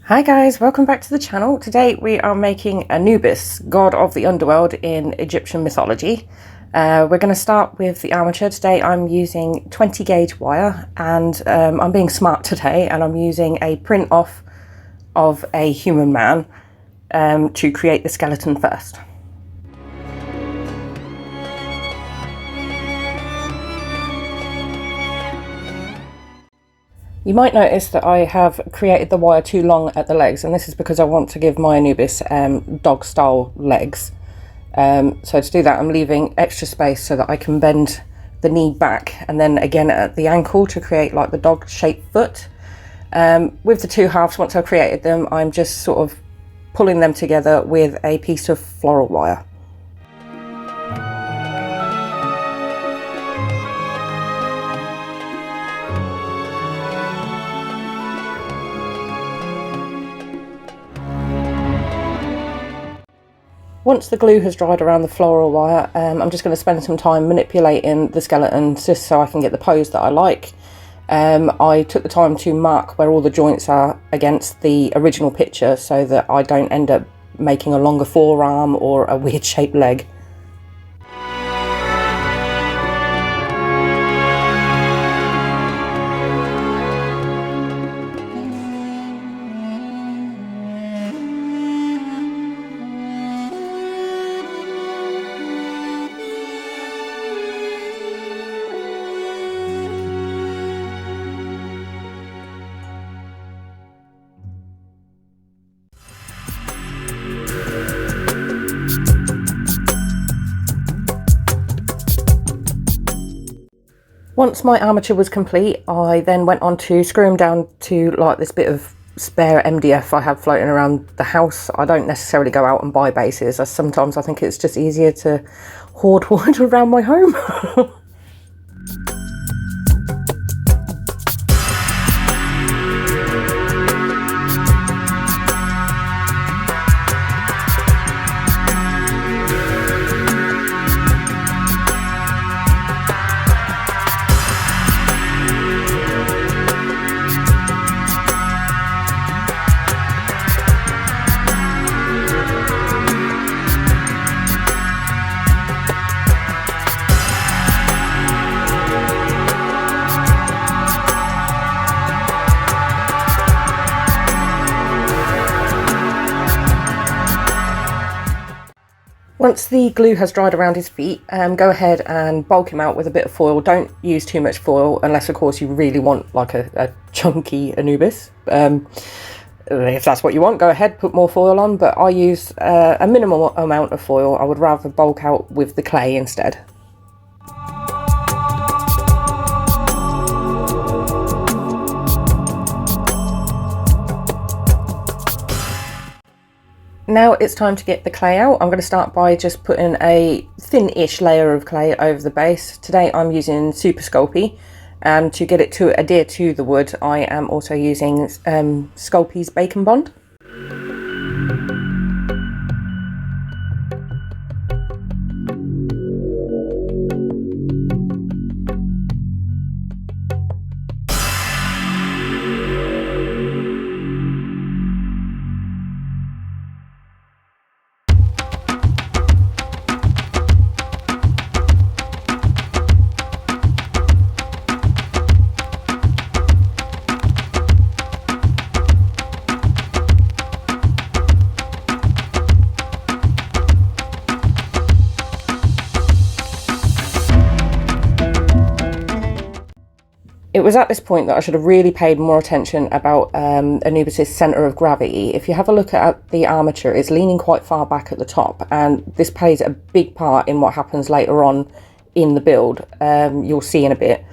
Hi guys, welcome back to the channel. Today we are making Anubis, god of the underworld in Egyptian mythology. We're going to start with the armature. Today I'm using 20 gauge wire and I'm being smart today and I'm using a print off of a human man to create the skeleton first. You might notice that I have created the wire too long at the legs, and this is because I want to give my Anubis dog style legs. So to do that I'm leaving extra space so that I can bend the knee back and then again at the ankle to create like the dog shaped foot. With the two halves, once I've created them, I'm just sort of pulling them together with a piece of floral wire. Once the glue has dried around the floral wire, I'm just going to spend some time manipulating the skeleton just so I can get the pose that I like. I took the time to mark where all the joints are against the original picture so that I don't end up making a longer forearm or a weird shaped leg. Once my armature was complete, I then went on to screw them down to like this bit of spare MDF I have floating around the house. I don't necessarily go out and buy bases, as sometimes I think it's just easier to hoard wood around my home. Once the glue has dried around his feet, go ahead and bulk him out with a bit of foil. Don't use too much foil unless of course you really want like a chunky Anubis. If that's what you want, go ahead, put more foil on, but I use a minimal amount of foil. I would rather bulk out with the clay instead. Now it's time to get the clay out. I'm going to start by just putting a thin-ish layer of clay over the base. Today I'm using super sculpey, and to get it to adhere to the wood I am also using Sculpey's Bacon Bond. It was at this point that I should have really paid more attention about Anubis's centre of gravity. If you have a look at the armature, it's leaning quite far back at the top, and this plays a big part in what happens later on in the build. You'll see in a bit.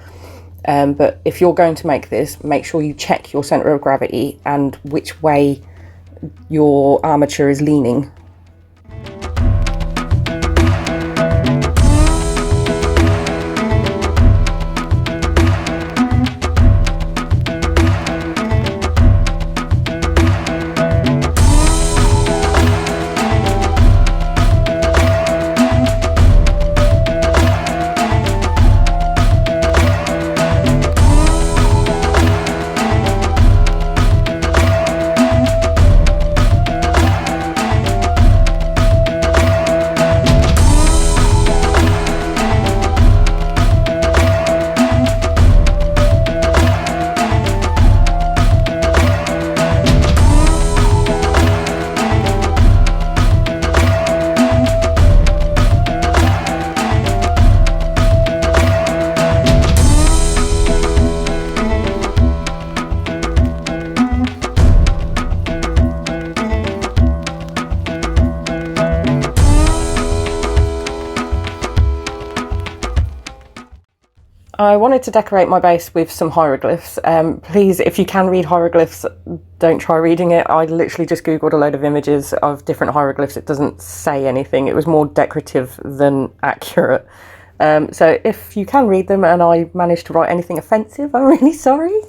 But if you're going to make this, make sure you check your centre of gravity and which way your armature is leaning. I wanted to decorate my base with some hieroglyphs. Please, if you can read hieroglyphs, don't try reading it. I literally just googled a load of images of different hieroglyphs. It doesn't say anything. It was more decorative than accurate. So if you can read them and I managed to write anything offensive, I'm really sorry.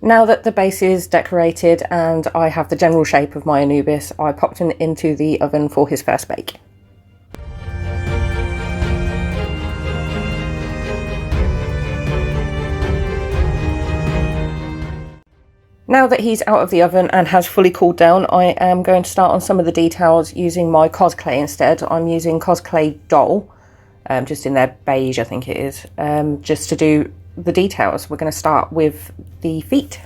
Now that the base is decorated and I have the general shape of my Anubis, I popped him into the oven for his first bake. Now that he's out of the oven and has fully cooled down, I am going to start on some of the details using my cosclay instead. I'm using cosclay doll, just in their beige I think it is, just to do the details. We're going to start with the feet.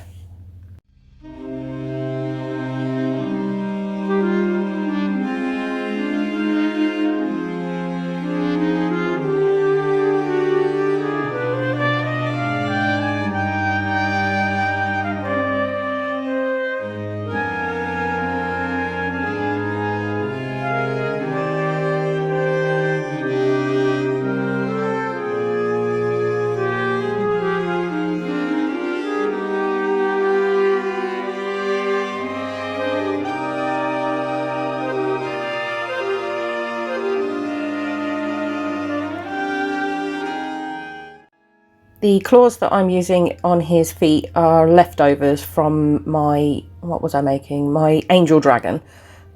The claws that I'm using on his feet are leftovers from my, what was I making? My angel dragon.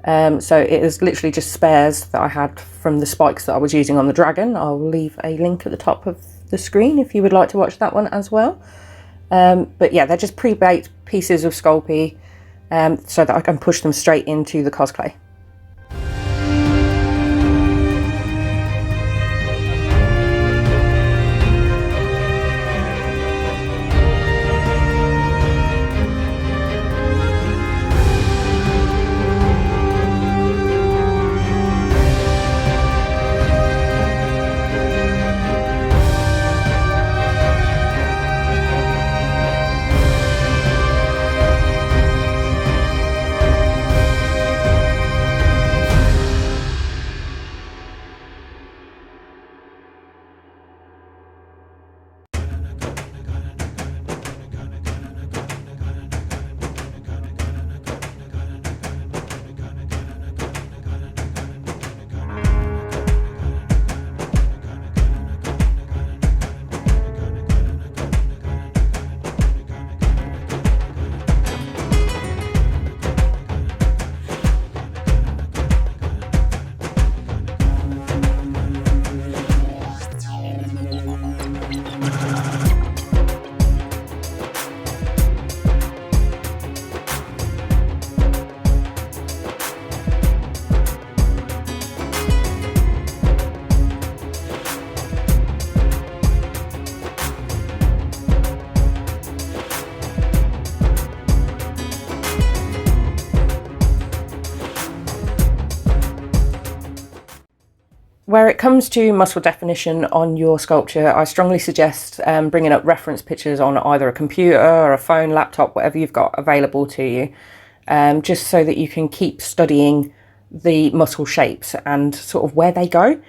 So it is literally just spares that I had from the spikes that I was using on the dragon. I'll leave a link at the top of the screen if you would like to watch that one as well. But yeah, they're just pre-baked pieces of sculpey so that I can push them straight into the cosclay. Where it comes to muscle definition on your sculpture, I strongly suggest bringing up reference pictures on either a computer or a phone, laptop, whatever you've got available to you, just so that you can keep studying the muscle shapes and sort of where they go.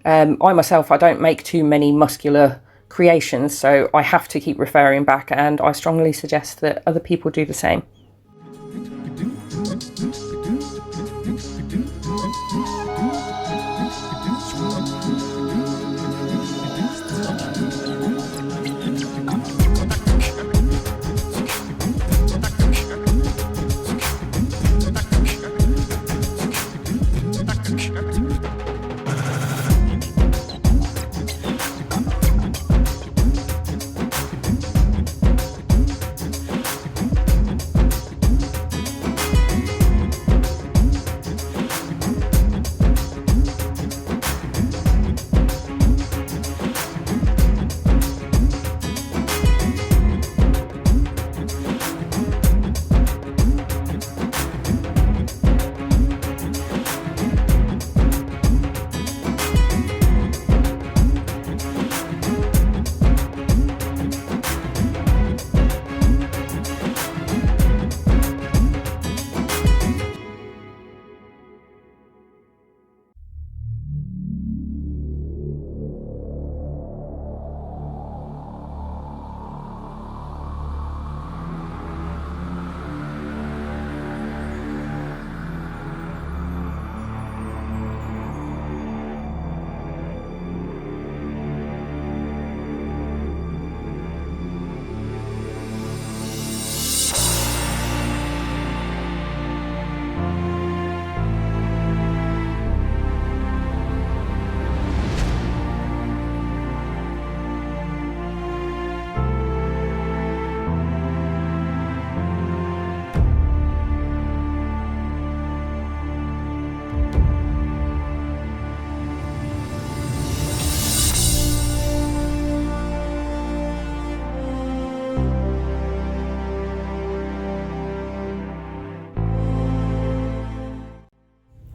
I myself, I don't make too many muscular creations, so I have to keep referring back, and I strongly suggest that other people do the same.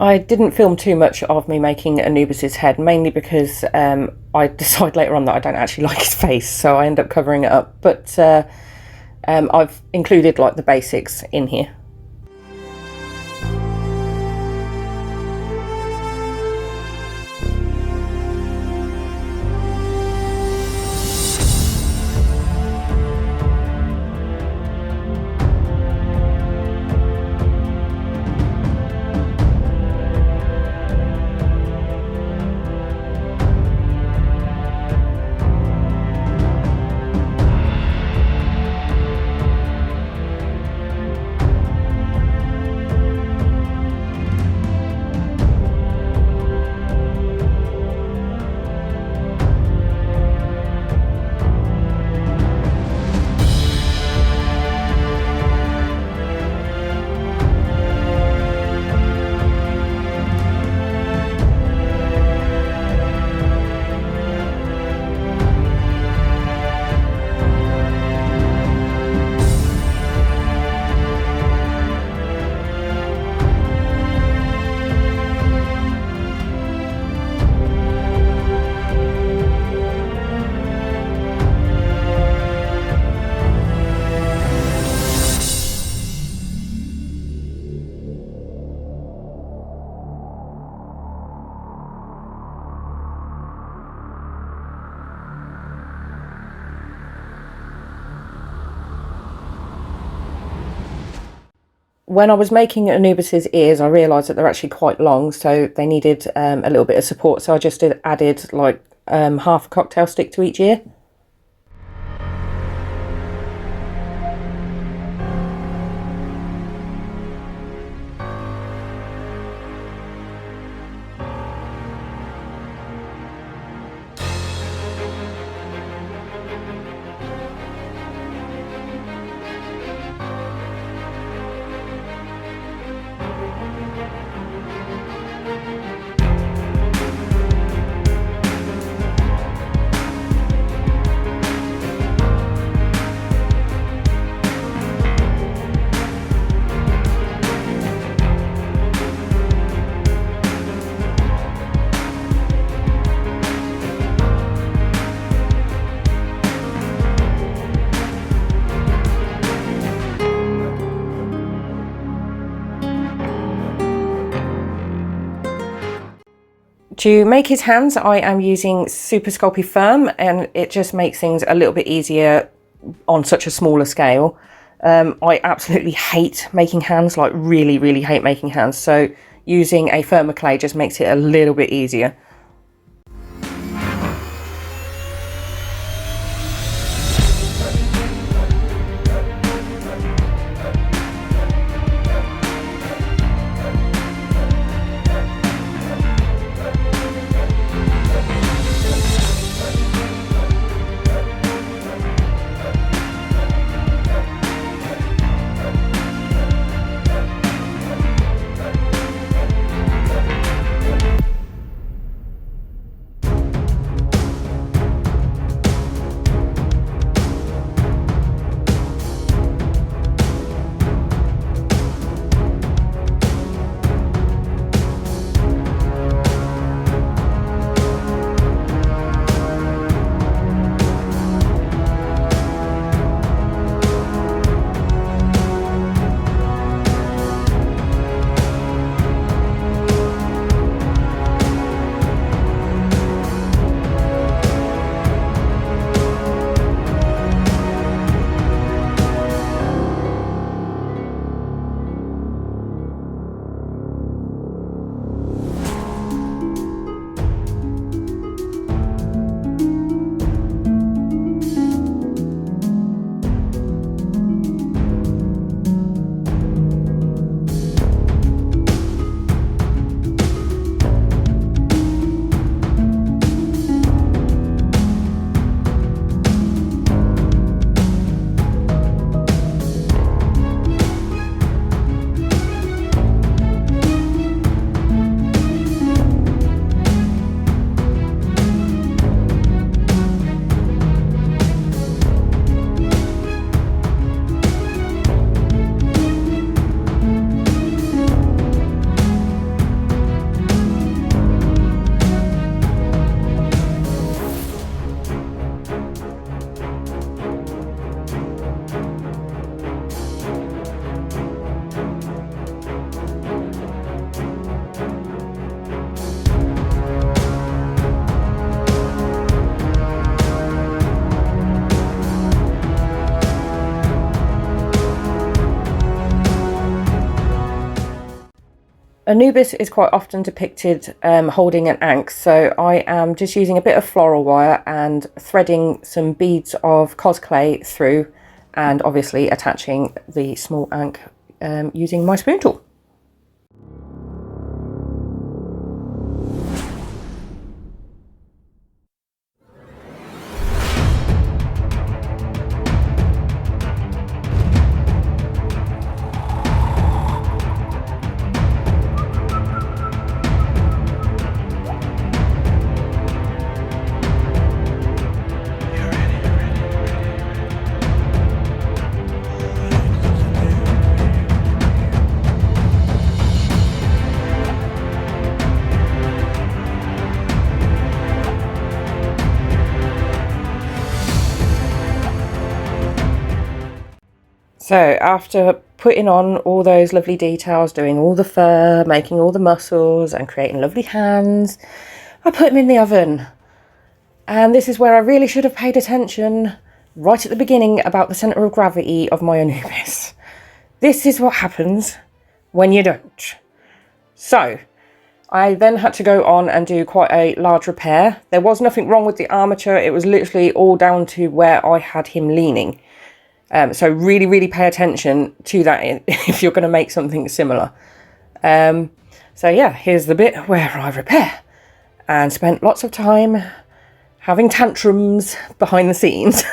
I didn't film too much of me making Anubis's head, mainly because I decide later on that I don't actually like his face, so I end up covering it up. But I've included like the basics in here. When I was making Anubis's ears, I realised that they're actually quite long, so they needed a little bit of support. So I just added like half a cocktail stick to each ear. To make his hands, I am using Super Sculpey Firm, and it just makes things a little bit easier on such a smaller scale. I absolutely hate making hands, like really, really hate making hands. So using a firmer clay just makes it a little bit easier. Anubis is quite often depicted holding an ankh, so I am just using a bit of floral wire and threading some beads of cosclay through, and obviously attaching the small ankh using my spoon tool. So after putting on all those lovely details, doing all the fur, making all the muscles and creating lovely hands, I put them in the oven. And this is where I really should have paid attention right at the beginning about the centre of gravity of my Anubis. This is what happens when you don't. So I then had to go on and do quite a large repair. There was nothing wrong with the armature. It was literally all down to where I had him leaning. So really, really pay attention to that if you're going to make something similar. So yeah, here's the bit where I repair, and spent lots of time having tantrums behind the scenes.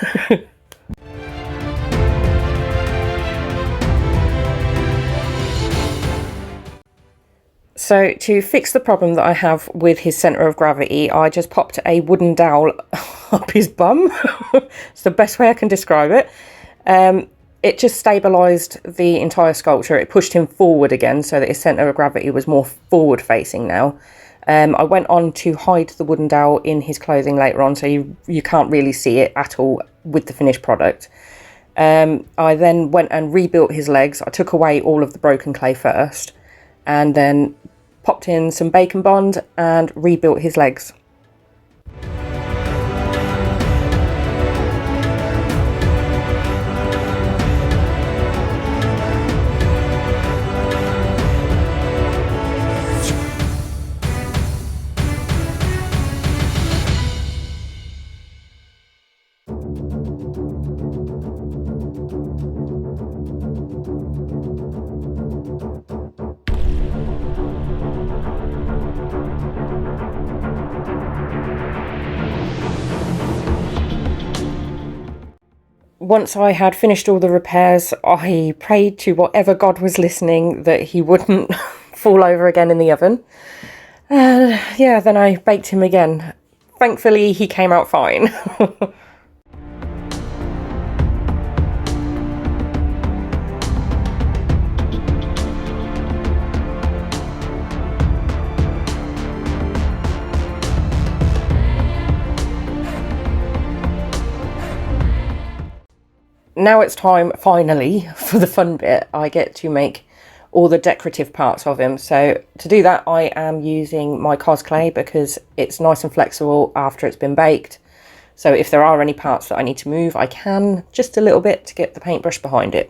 So to fix the problem that I have with his centre of gravity, I just popped a wooden dowel up his bum. It's the best way I can describe it. It just stabilised the entire sculpture. It pushed him forward again so that his centre of gravity was more forward facing now. I went on to hide the wooden dowel in his clothing later on, so you can't really see it at all with the finished product. I then went and rebuilt his legs. I took away all of the broken clay first, and then popped in some bacon bond and rebuilt his legs. Once I had finished all the repairs, I prayed to whatever God was listening that he wouldn't fall over again in the oven. And yeah, then I baked him again. Thankfully, he came out fine. Now it's time, finally, for the fun bit. I get to make all the decorative parts of him. So to do that, I am using my cosclay because it's nice and flexible after it's been baked. So if there are any parts that I need to move, I can, just a little bit to get the paintbrush behind it.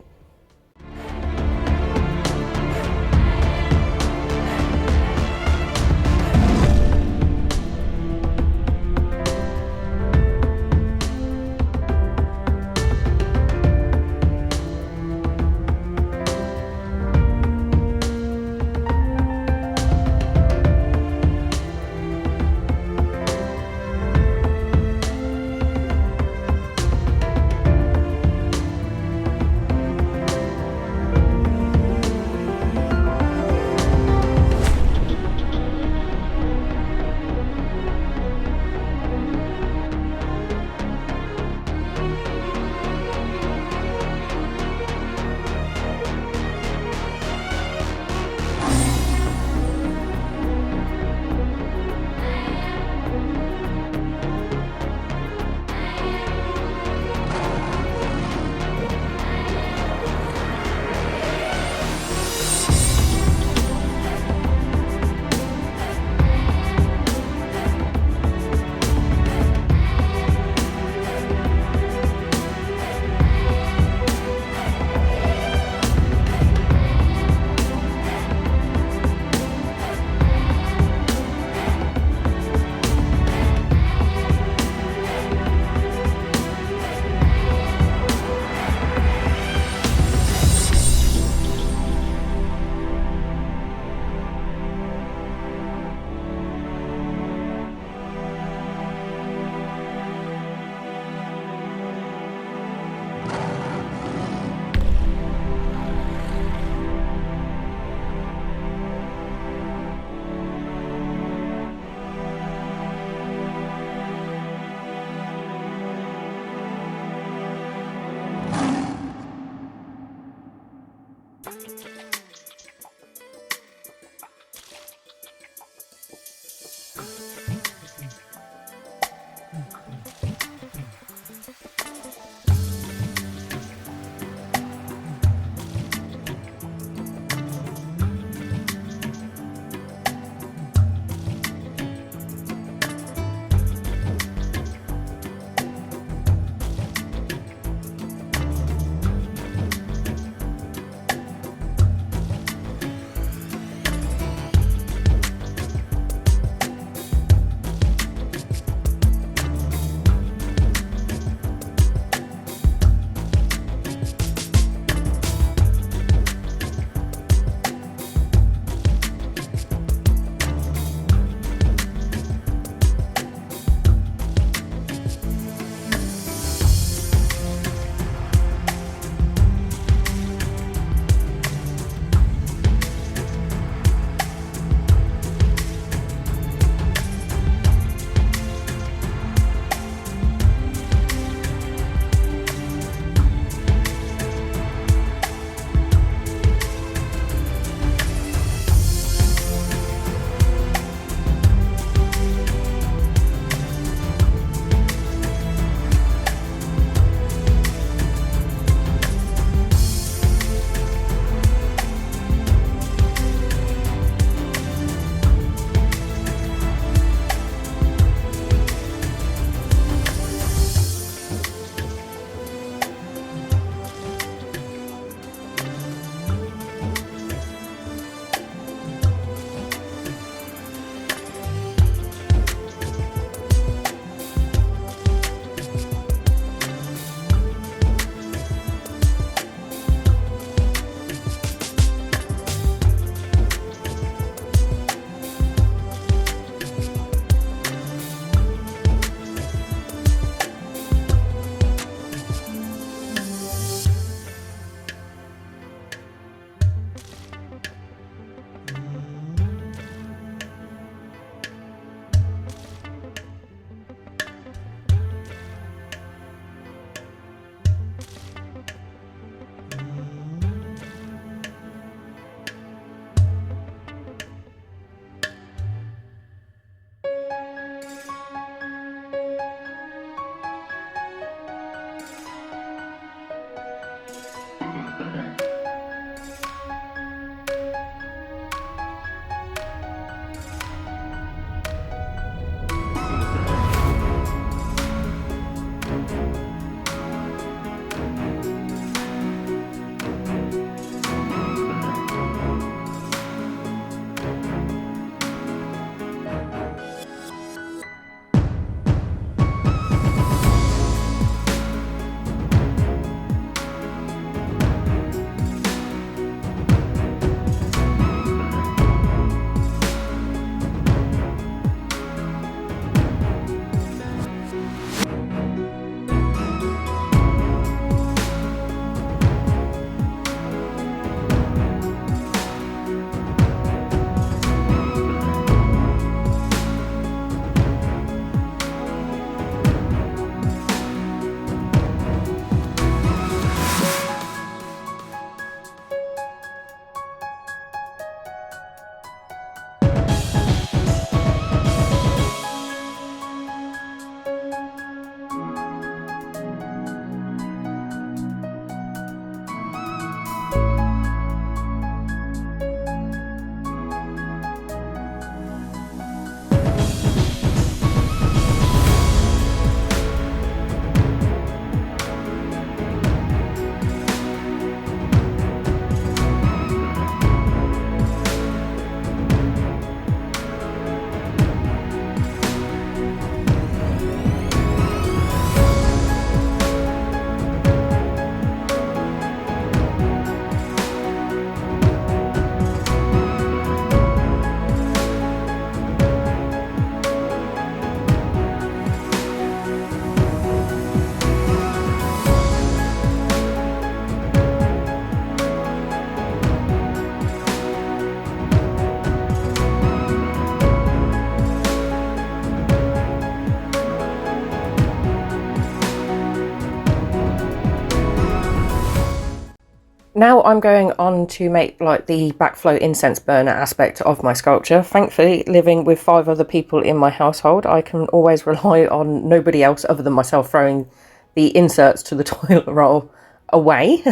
Now I'm going on to make like the backflow incense burner aspect of my sculpture. Thankfully, living with 5 other people in my household, I can always rely on nobody else other than myself throwing the inserts to the toilet roll away.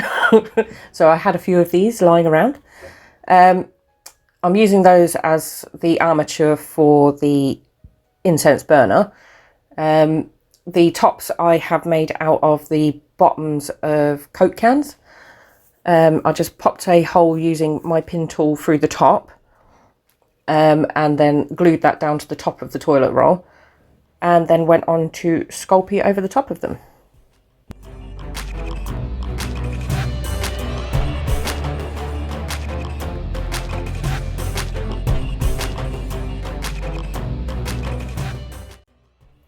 So I had a few of these lying around. I'm using those as the armature for the incense burner. The tops I have made out of the bottoms of Coke cans. I just popped a hole using my pin tool through the top, and then glued that down to the top of the toilet roll, and then went on to sculpey over the top of them.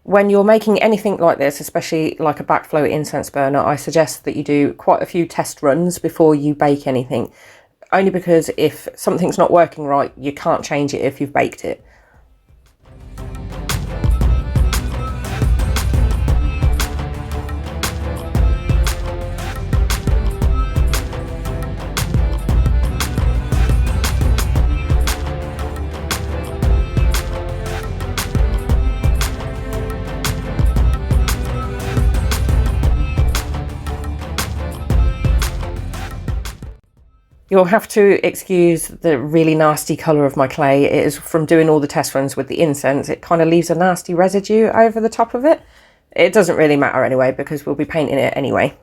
When you're making anything like this, especially like a backflow incense burner, I suggest that you do quite a few test runs before you bake anything. Only because if something's not working right, you can't change it if you've baked it. You'll have to excuse the really nasty colour of my clay. It is from doing all the test runs with the incense. It kind of leaves a nasty residue over the top of it. It doesn't really matter anyway, because we'll be painting it anyway.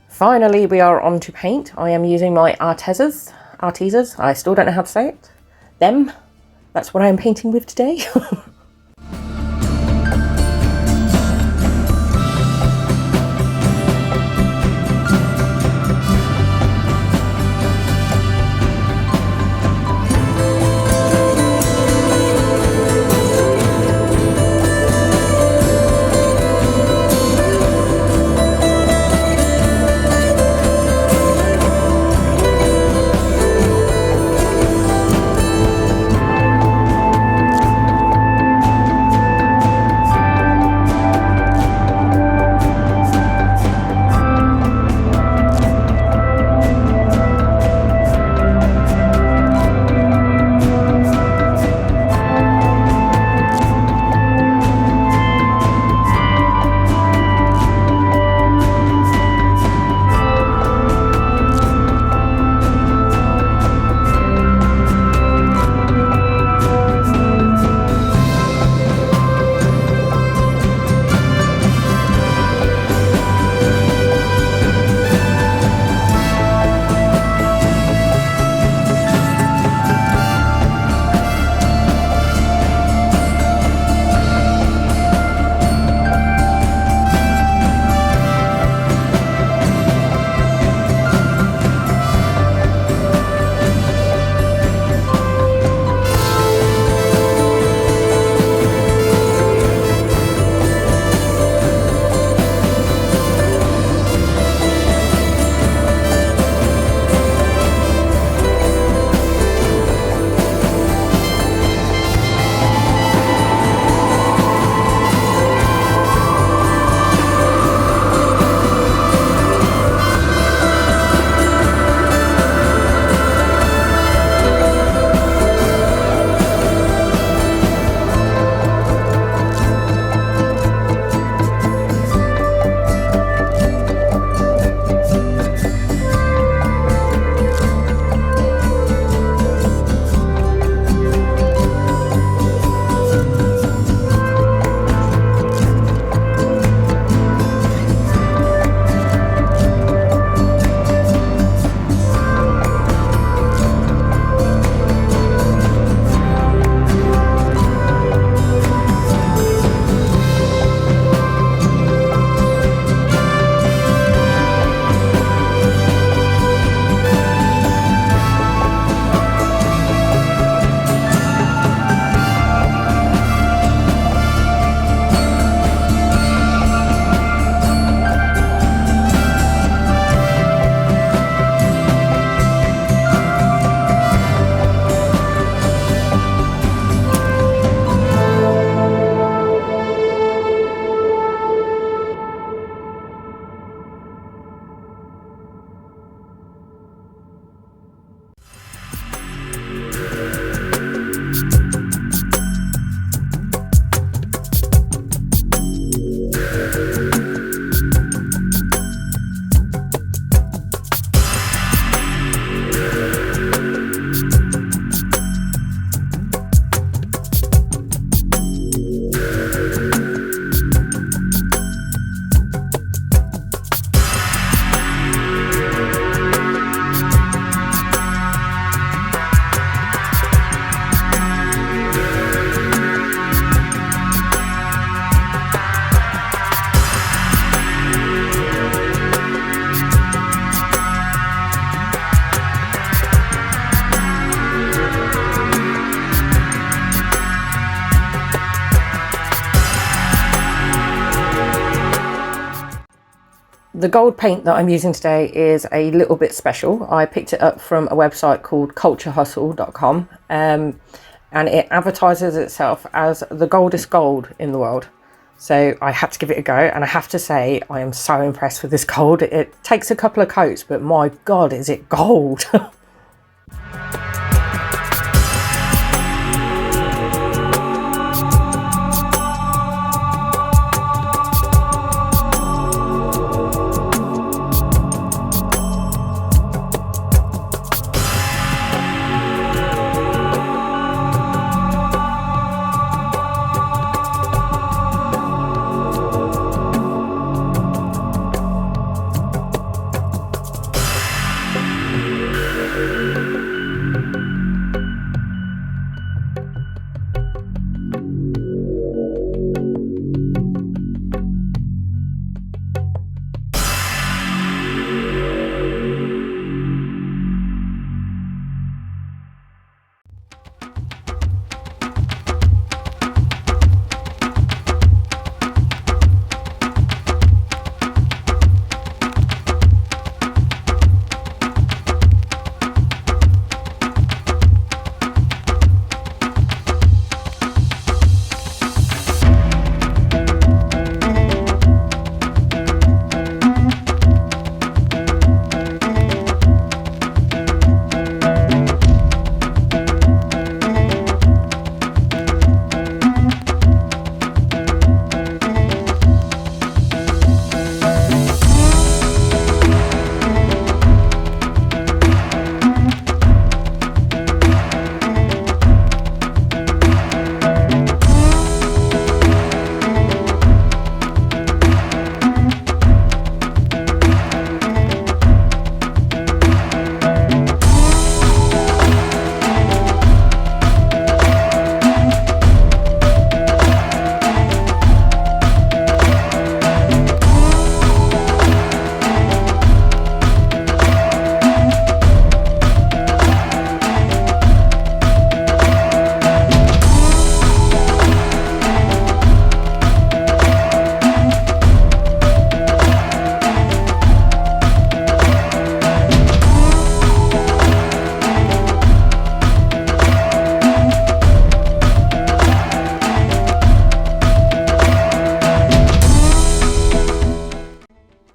Finally, we are on to paint. I am using my artezas, I still don't know how to say it. Them, that's what I am painting with today. The gold paint that I'm using today is a little bit special. I picked it up from a website called culturehustle.com, and it advertises itself as the goldest gold in the world. So I had to give it a go, and I have to say I am so impressed with this gold. It takes a couple of coats, but my God, is it gold!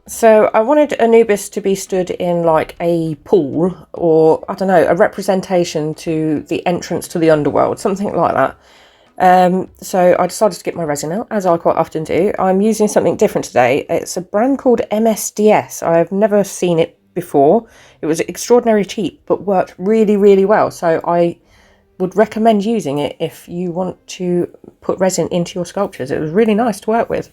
So I wanted Anubis to be stood in like a pool, or I don't know, a representation to the entrance to the underworld, something like that. So I decided to get my resin out, as I quite often do. I'm using something different today. It's a brand called MSDS. I've never seen it before. It was extraordinarily cheap, but worked really, really well. So I would recommend using it if you want to put resin into your sculptures. It was really nice to work with.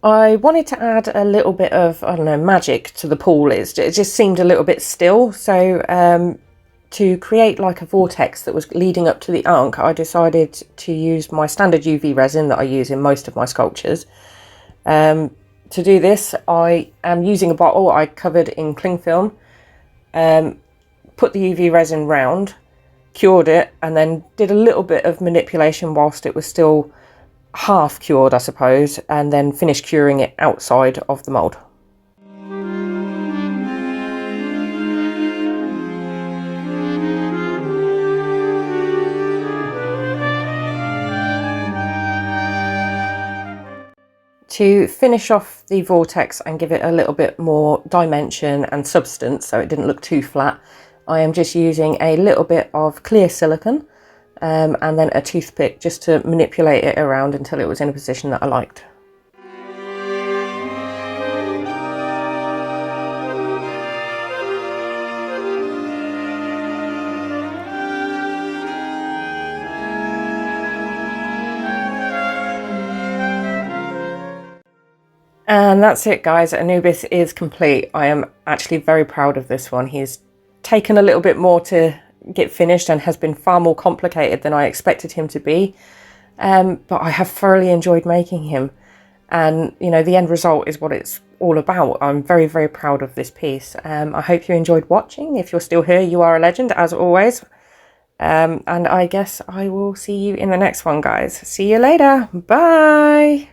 I wanted to add a little bit of, I don't know, magic to the pool. It just seemed a little bit still. So to create like a vortex that was leading up to the Ankh, I decided to use my standard UV resin that I use in most of my sculptures. To do this, I am using a bottle I covered in cling film, put the UV resin round, cured it, and then did a little bit of manipulation whilst it was still half cured, I suppose, and then finished curing it outside of the mould. To finish off the vortex and give it a little bit more dimension and substance so it didn't look too flat, I am just using a little bit of clear silicone and then a toothpick just to manipulate it around until it was in a position that I liked. And that's it, guys. Anubis is complete. I am actually very proud of this one. He's taken a little bit more to get finished and has been far more complicated than I expected him to be. But I have thoroughly enjoyed making him. And, you know, the end result is what it's all about. I'm very, very proud of this piece. I hope you enjoyed watching. If you're still here, you are a legend, as always. And I guess I will see you in the next one, guys. See you later. Bye.